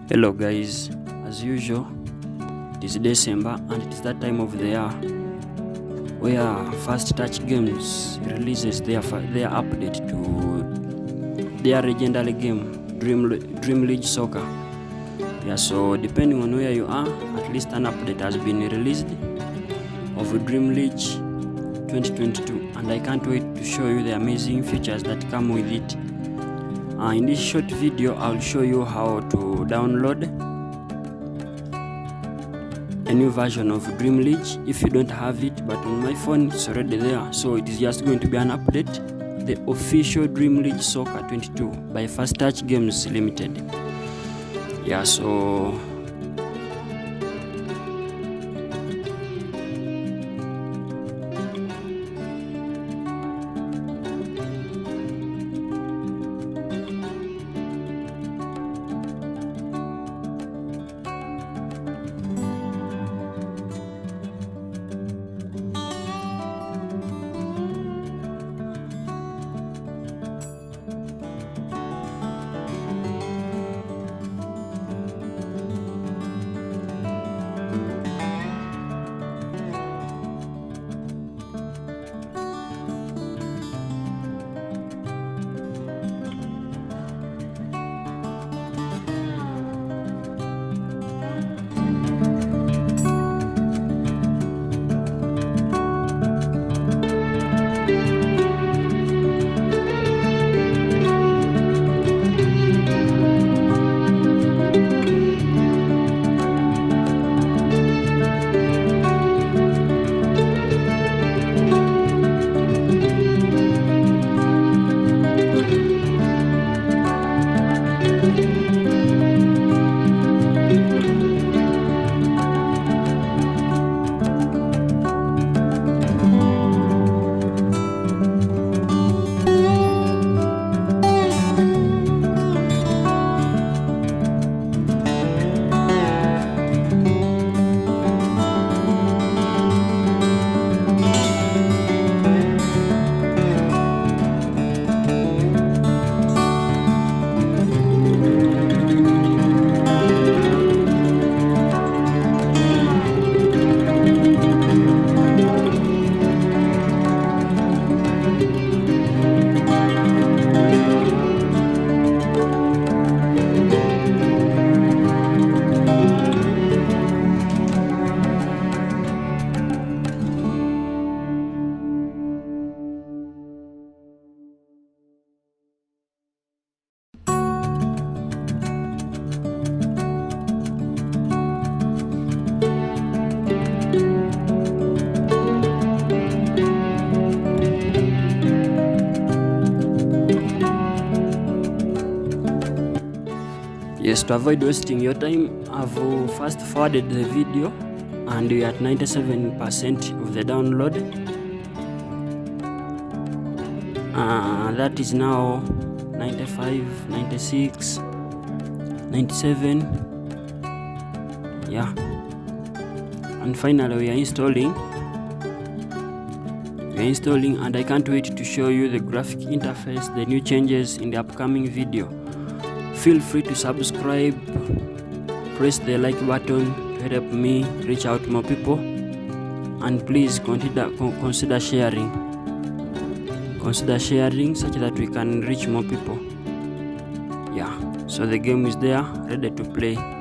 Hello guys, as usual it is December and it is that time of the year where First Touch Games releases their update to their legendary game Dream League Soccer. So depending on where you are, at least an update has been released of Dream League 2022 and I can't wait to show you the amazing features that come with it. In this short video, I'll show you how to download a new version of Dream League if you don't have it, but on my phone it's already there. So it is just going to be an update, the official Dream League Soccer 22 by First Touch Games Limited. So to avoid wasting your time, I've first forwarded the video and we're at 97% of the download. That is now 95, 96, 97. And finally we are installing and I can't wait to show you the graphic interface, the new changes in the upcoming video. Feel free to subscribe, press the like button to help me reach out more people, and please consider sharing such that we can reach more people. So the game is there, ready to play.